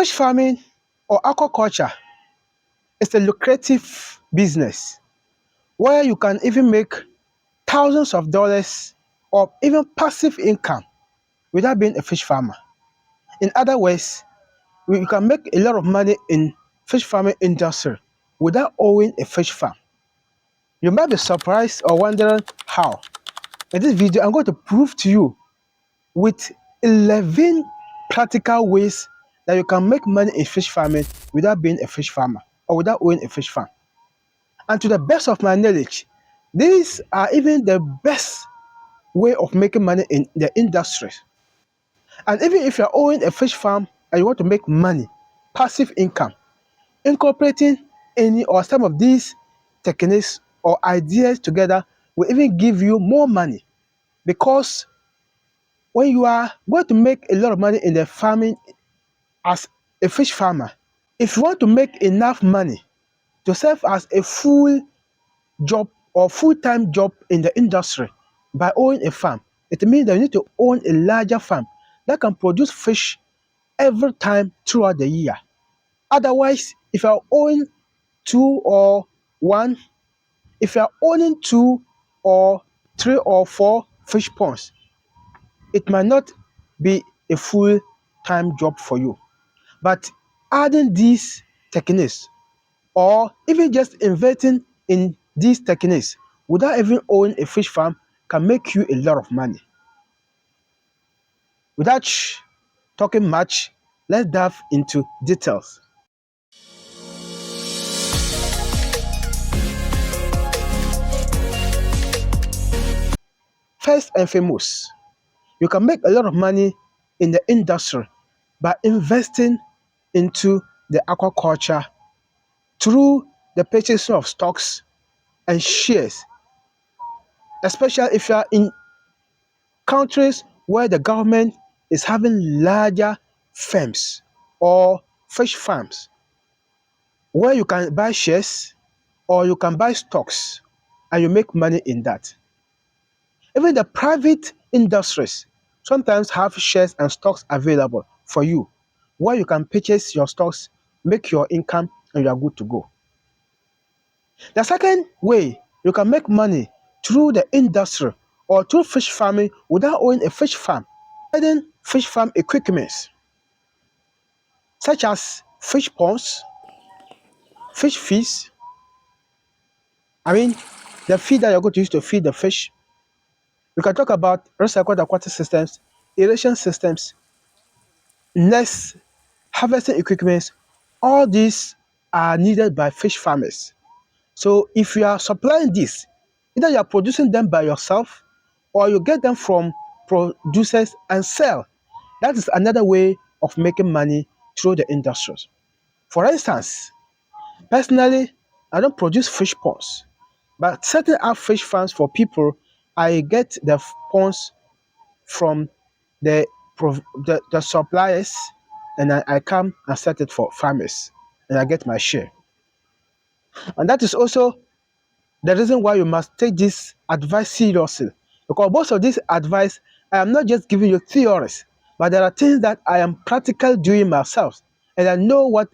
Fish farming or aquaculture is a lucrative business where you can even make thousands of dollars or even passive income without being a fish farmer. In other words, you can make a lot of money in fish farming industry without owning a fish farm. You might be surprised or wondering how. In this video, I'm going to prove to you with 11 practical ways that you can make money in fish farming without being a fish farmer or without owning a fish farm. And to the best of my knowledge, these are even the best way of making money in the industry. And even if you're owning a fish farm and you want to make money, passive income, incorporating any or some of these techniques or ideas together will even give you more money, because when you are going to make a lot of money in the farming as a fish farmer, if you want to make enough money to serve as a full job or full-time job in the industry by owning a farm, it means that you need to own a larger farm that can produce fish every time throughout the year. Otherwise, if you're owning two or one, if you're owning 2 or 3 or 4 fish ponds, it might not be a full-time job for you. But adding these techniques or even just investing in these techniques without even owning a fish farm can make you a lot of money. Without talking much, let's dive into details. First and foremost, you can make a lot of money in the industry by investing into the aquaculture through the purchase of stocks and shares, especially if you are in countries where the government is having larger firms or fish farms, where you can buy shares or you can buy stocks and you make money in that. Even the private industries sometimes have shares and stocks available for you, where you can purchase your stocks, make your income, and you are good to go. The second way you can make money through the industry or through fish farming without owning a fish farm, providing fish farm equipment such as fish ponds, fish feeds, the feed that you're going to use to feed the fish. We can talk about recycled aquatic systems, aeration systems, nest, harvesting equipment. All these are needed by fish farmers. So if you are supplying this, either you are producing them by yourself or you get them from producers and sell. That is another way of making money through the industries. For instance, personally, I don't produce fish ponds, but setting up fish farms for people, I get the ponds from the suppliers, and I come and set it for farmers, and I get my share. And that is also the reason why you must take this advice seriously, because most of this advice, I am not just giving you theories, but there are things that I am practically doing myself, and I know what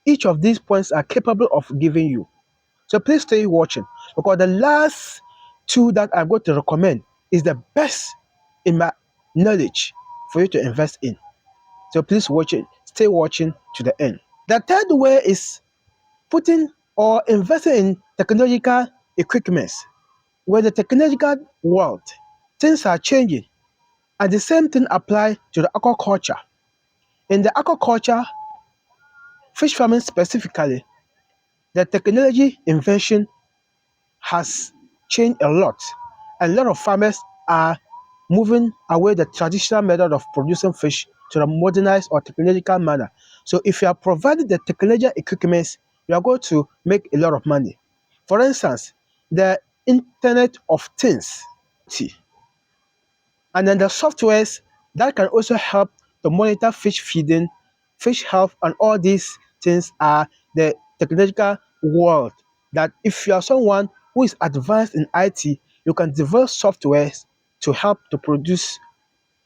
each of these points are capable of giving you. So please stay watching, because the last two that I'm going to recommend is the best in my knowledge for you to invest in. So please watch it, stay watching to the end. The third way is putting or investing in technological equipment. Where the technological world, things are changing, and the same thing applies to the aquaculture. In the aquaculture, fish farming specifically, the technology invention has changed a lot. A lot of farmers are moving away the traditional method of producing fish to the modernized or technological manner. So if you are providing the technological equipment, you are going to make a lot of money. For instance, the Internet of Things, and then the softwares that can also help to monitor fish feeding, fish health, and all these things are the technological world that if you are someone who is advanced in IT, you can develop softwares to help to produce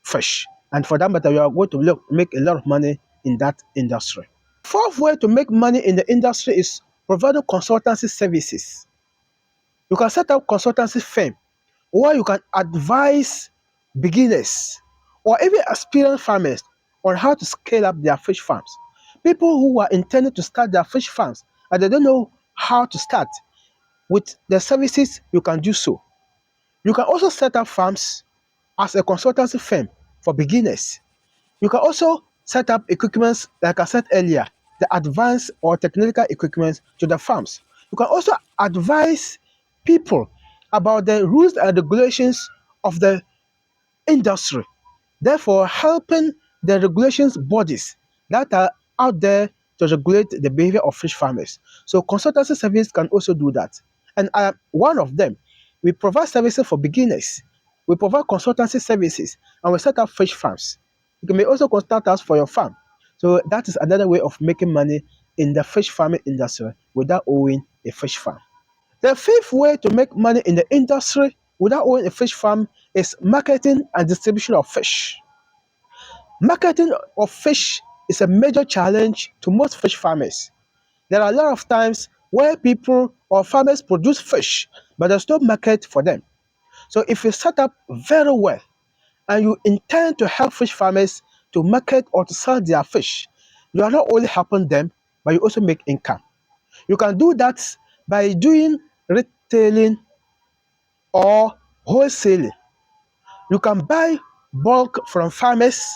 fish. And for that matter, you are going to make a lot of money in that industry. Fourth way to make money in the industry is providing consultancy services. You can set up consultancy firm where you can advise beginners or even experienced farmers on how to scale up their fish farms. People who are intending to start their fish farms and they don't know how to start, with the services you can do so. You can also set up farms as a consultancy firm for beginners. You can also set up equipments, like I said earlier, the advanced or technical equipments to the farms. You can also advise people about the rules and regulations of the industry, therefore helping the regulations bodies that are out there to regulate the behavior of fish farmers. So consultancy service can also do that. And I am one of them. We provide services for beginners. We provide consultancy services and we set up fish farms. You may also contact us for your farm. So that is another way of making money in the fish farming industry without owning a fish farm. The fifth way to make money in the industry without owning a fish farm is marketing and distribution of fish. Marketing of fish is a major challenge to most fish farmers. There are a lot of times where people or farmers produce fish, but there's no market for them. So if you set up very well and you intend to help fish farmers to market or to sell their fish, you are not only helping them, but you also make income. You can do that by doing retailing or wholesaling. You can buy bulk from farmers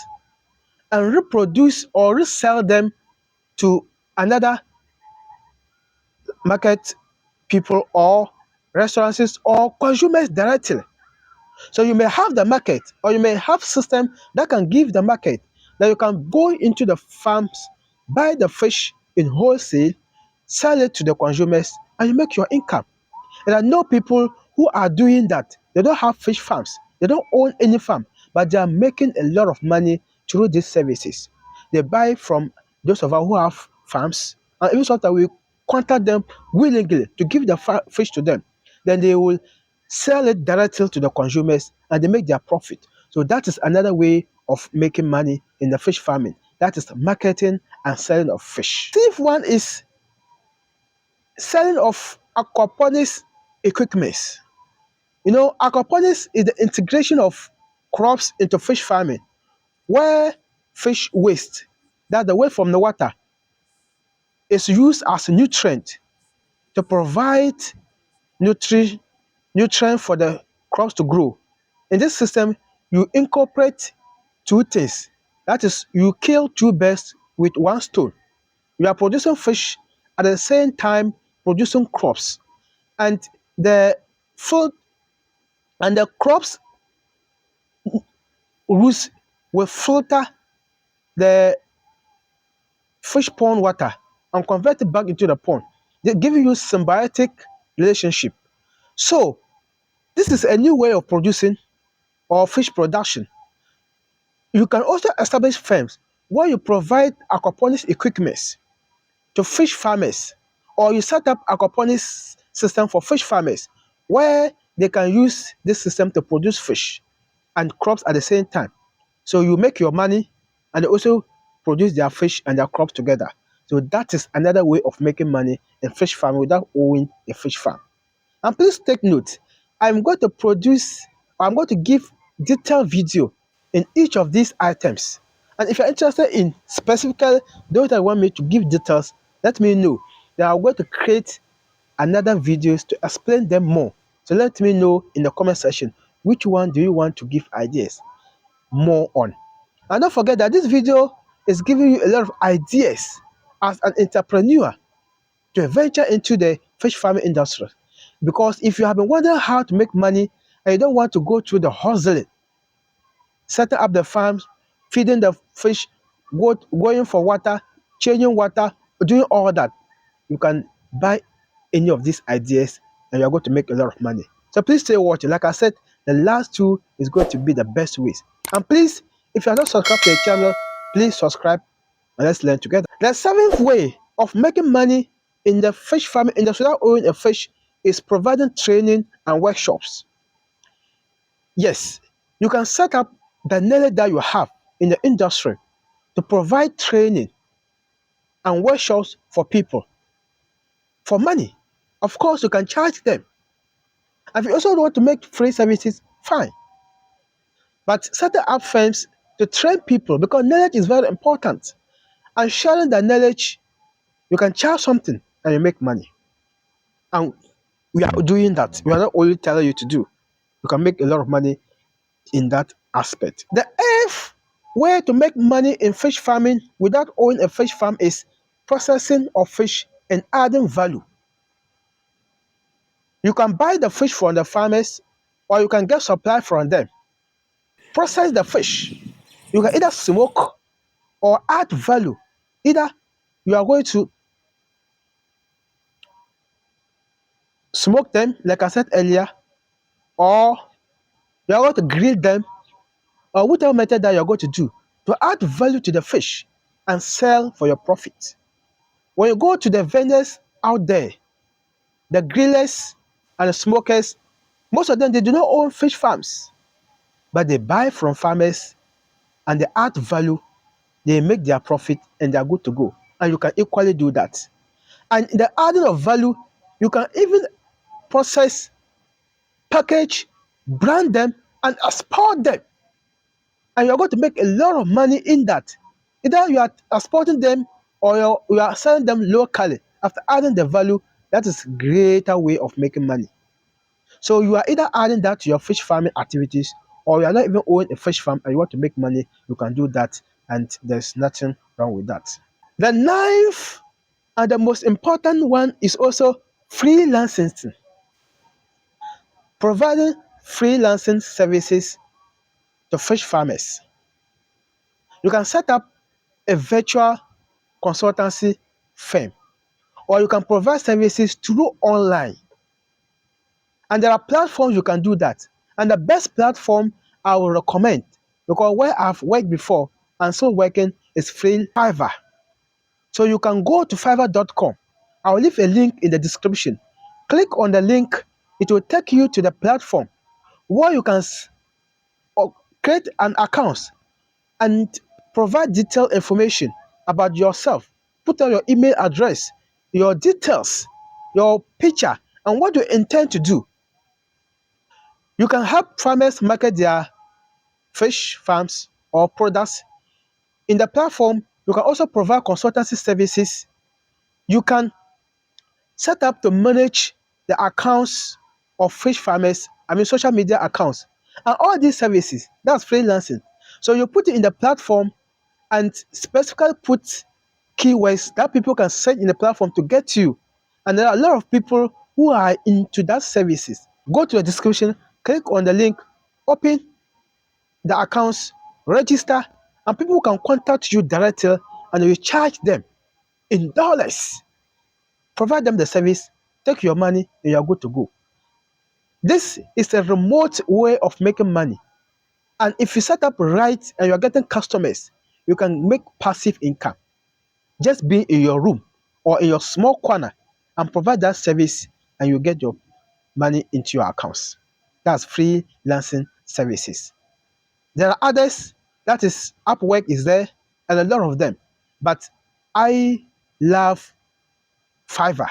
and reproduce or resell them to another market people or restaurants or consumers directly. So you may have the market or you may have system that can give the market that you can go into the farms, buy the fish in wholesale, sell it to the consumers, and you make your income. And I know people who are doing that. They don't have fish farms. They don't own any farm, but they are making a lot of money through these services. They buy from those of us who have farms, and even sometimes we contact them willingly to give the fish to them. Then they will sell it directly to the consumers and they make their profit. So that is another way of making money in the fish farming. That is marketing and selling of fish. Fifth one is selling of aquaponics equipment. Aquaponics is the integration of crops into fish farming, where fish waste, that the waste from the water, is used as a nutrient to provide nutri- nutrient for the crops to grow. In this system, you incorporate two things. That is, you kill two birds with one stone. You are producing fish at the same time producing crops. And the food and the crops roots will filter the fish pond water and convert it back into the pond. They're giving you symbiotic relationship. So this is a new way of producing or fish production. You can also establish firms where you provide aquaponics equipment to fish farmers, or you set up aquaponics system for fish farmers where they can use this system to produce fish and crops at the same time. So you make your money and they also produce their fish and their crops together. So that is another way of making money in fish farming without owning a fish farm. And please take note, I'm going to produce, I'm going to give detailed video in each of these items. And if you're interested in specifically those that want me to give details, let me know. Then I'm going to create another videos to explain them more. So let me know in the comment section which one do you want to give ideas more on. And don't forget that this video is giving you a lot of ideas as an entrepreneur to venture into the fish farming industry. Because if you have been wondering how to make money and you don't want to go through the hustling, setting up the farms, feeding the fish, going for water, changing water, doing all that, you can buy any of these ideas and you're going to make a lot of money. So please stay watching. Like I said, the last two is going to be the best ways. And please, if you are not subscribed to the channel, please subscribe and let's learn together. The seventh way of making money in the fish farming industry without owning a fish is providing training and workshops. Yes, you can set up the knowledge that you have in the industry to provide training and workshops for people for money. Of course, you can charge them. And if you also want to make free services, fine. But setting up firms to train people because knowledge is very important. And sharing the knowledge, you can charge something and you make money. And we are doing that. We are not only telling you to do. You can make a lot of money in that aspect. The eighth way to make money in fish farming without owning a fish farm is processing of fish and adding value. You can buy the fish from the farmers or you can get supply from them. Process the fish. You can either smoke or add value. Either you are going to smoke them, like I said earlier, or you are going to grill them, or whatever method that you're going to do to add value to the fish and sell for your profit. When you go to the vendors out there, the grillers and the smokers, most of them they do not own fish farms, but they buy from farmers and they add value, they make their profit and they are good to go. And you can equally do that. And in the adding of value, you can even process, package, brand them, and export them. And you're going to make a lot of money in that. Either you are exporting them or you are selling them locally. After adding the value, that is a greater way of making money. So you are either adding that to your fish farming activities or you are not even owning a fish farm and you want to make money, you can do that and there's nothing wrong with that. The ninth and the most important one is also freelancing. Providing freelancing services to fish farmers. You can set up a virtual consultancy firm or you can provide services through online. And there are platforms you can do that. And the best platform I will recommend, because where I've worked before and still working, is free Fiverr. So you can go to fiverr.com. I'll leave a link in the description. Click on the link, it will take you to the platform where you can create an account and provide detailed information about yourself. Put on your email address, your details, your picture, and what you intend to do. You can help farmers market their fish farms or products. In the platform, you can also provide consultancy services. You can set up to manage the accounts of fish farmers, social media accounts. And all these services, that's freelancing. So you put it in the platform and specifically put keywords that people can search in the platform to get you. And there are a lot of people who are into that services. Go to the description, click on the link, open the accounts, register, and people can contact you directly and you charge them in dollars. Provide them the service, take your money, and you're good to go. This is a remote way of making money. And if you set up right and you're getting customers, you can make passive income. Just be in your room or in your small corner and provide that service and you get your money into your accounts. That's freelancing services. There are others, that is Upwork is there and a lot of them. But I love Fiverr.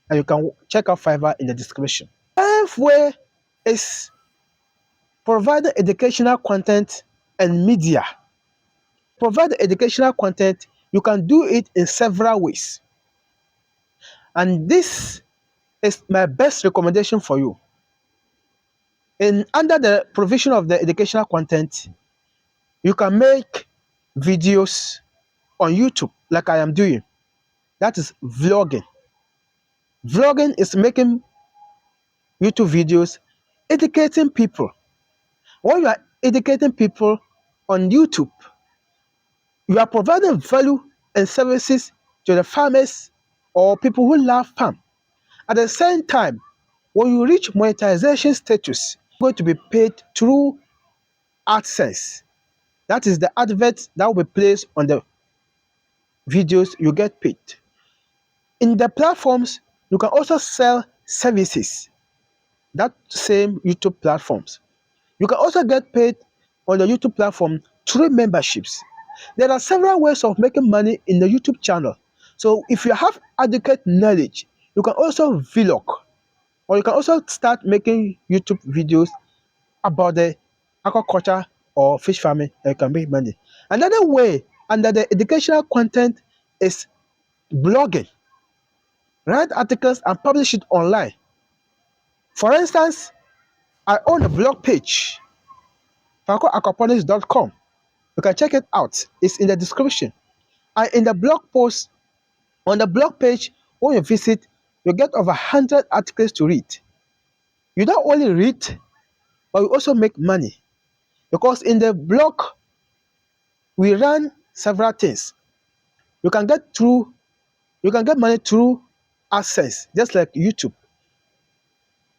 And you can check out Fiverr in the description. Tenth way is providing educational content and media. Provide educational content, you can do it in several ways. And this is my best recommendation for you. Under the provision of the educational content, you can make videos on YouTube like I am doing. That is vlogging. Vlogging is making YouTube videos, educating people. When you are educating people on YouTube, you are providing value and services to the farmers or people who love farm. At the same time, when you reach monetization status, you're going to be paid through AdSense. That is the advert that will be placed on the videos you get paid. In the platforms, you can also sell services. That same YouTube platforms. You can also get paid on the YouTube platform through memberships. There are several ways of making money in the YouTube channel. So if you have adequate knowledge, you can also vlog, or you can also start making YouTube videos about the aquaculture or fish farming, and you can make money. Another way under the educational content is blogging. Write articles and publish it online. For instance, I own a blog page, falcoaquaponics.com. You can check it out. It's in the description. And in the blog post, on the blog page, when you visit, you get over 100 articles to read. You don't only read, but you also make money. Because in the blog, we run several things. You can get through, you can get money through AdSense, just like YouTube.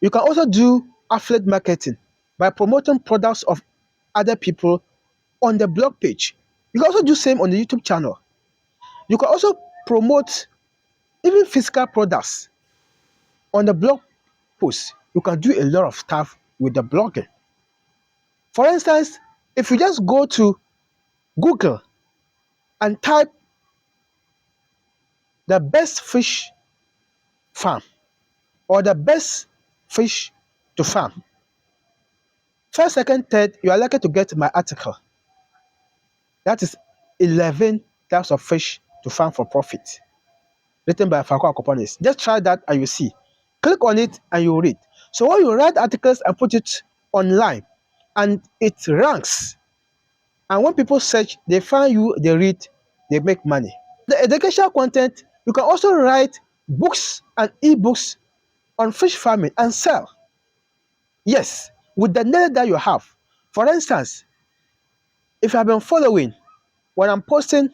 You can also do affiliate marketing by promoting products of other people on the blog page. You can also do same on the YouTube channel. You can also promote even physical products on the blog post. You can do a lot of stuff with the blogging. For instance, if you just go to Google and type the best fish farm or the best fish to farm, first, second, third, you are likely to get my article. That is 11 types of fish to farm for profit, written by Falco Aquaponics. Just try that and you see. Click on it and you read. So when you write articles and put it online and it ranks, and when people search, they find you, they read, they make money. The educational content, you can also write books and ebooks on fish farming and sell. Yes, with the knowledge that you have. For instance, if you have been following, when I'm posting,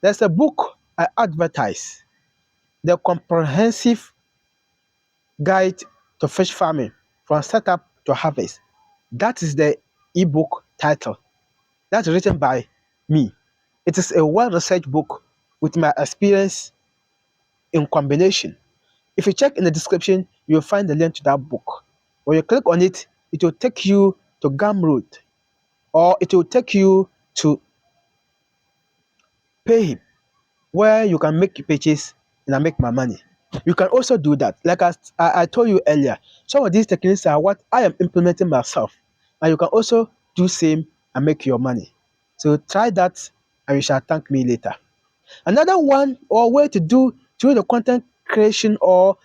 there's a book I advertise, The Comprehensive Guide to Fish Farming from Setup to Harvest. That is the ebook title. That's written by me. It is a well-researched book with my experience in combination. If you check in the description, you'll find the link to that book. When you click on it, it will take you to Gumroad, or it will take you to Pay, where you can make purchase and I make my money. You can also do that. Like I told you earlier, some of these techniques are what I am implementing myself. And you can also do same and make your money. So try that and you shall thank me later. Another one or way to do through the content creation or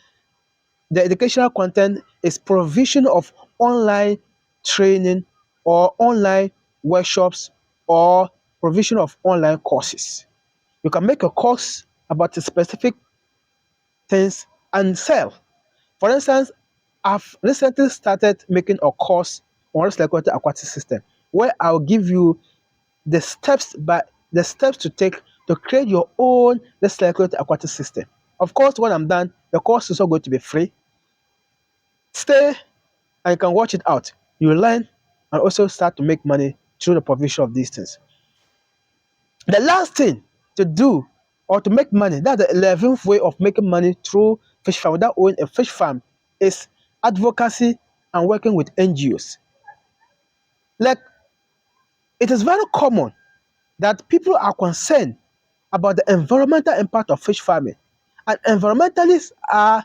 the educational content is provision of online training or online workshops or provision of online courses. You can make a course about a specific things and sell. For instance, I've recently started making a course on recycled aquatic system where I'll give you the steps to take to create your own recycled aquatic system. Of course, when I'm done, the course is not going to be free. Stay and you can watch it out. You learn and also start to make money through the provision of these things. The last thing to do or to make money, that's the 11th way of making money through fish farm without owning a fish farm, is advocacy and working with NGOs. Like, it is very common that people are concerned about the environmental impact of fish farming, and environmentalists are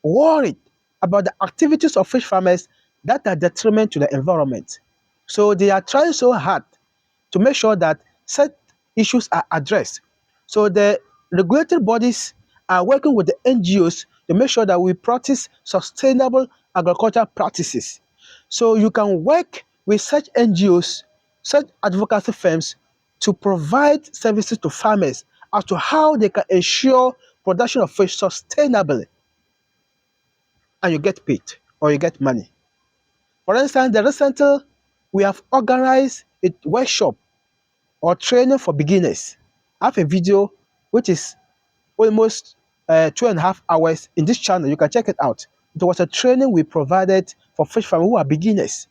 worried about the activities of fish farmers that are detriment to the environment. So they are trying so hard to make sure that such issues are addressed. So the regulatory bodies are working with the NGOs to make sure that we practice sustainable agricultural practices. So you can work with such NGOs, such advocacy firms to provide services to farmers as to how they can ensure production of fish sustainably and you get paid or you get money. For instance, the recently we have organized a workshop or training for beginners. I have a video which is almost 2.5 hours in this channel. You can check it out. It was a training we provided for fish farmers who are beginners.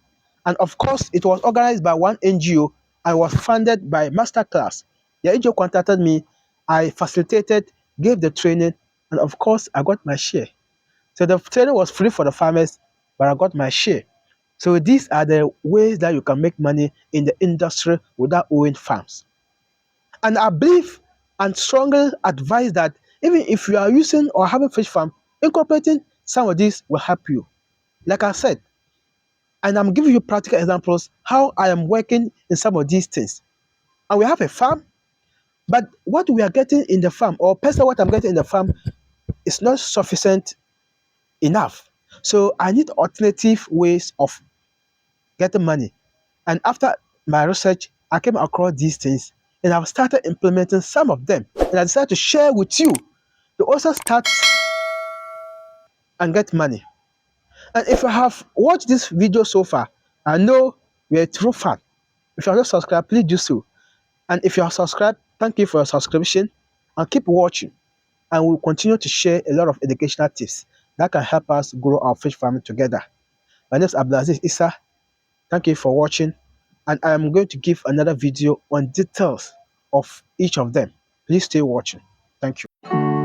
And of course, it was organized by one NGO and was funded by Masterclass. The NGO contacted me, I facilitated, gave the training, and of course, I got my share. So the training was free for the farmers, but I got my share. So these are the ways that you can make money in the industry without owning farms. And I believe and strongly advise that even if you are using or having fish farm, incorporating some of these will help you. Like I said, and I'm giving you practical examples how I am working in some of these things. And we have a farm, but what we are getting in the farm, or personally what I'm getting in the farm, is not sufficient enough. So I need alternative ways of getting money. And after my research, I came across these things and I've started implementing some of them. And I decided to share with you to also start and get money. And if you have watched this video so far, I know you're a true fan. If you are not subscribed, please do so. And if you are subscribed, thank you for your subscription and keep watching. And we'll continue to share a lot of educational tips that can help us grow our fish farming together. My name is Abdulaziz Issa. Thank you for watching. And I am going to give another video on details of each of them. Please stay watching. Thank you.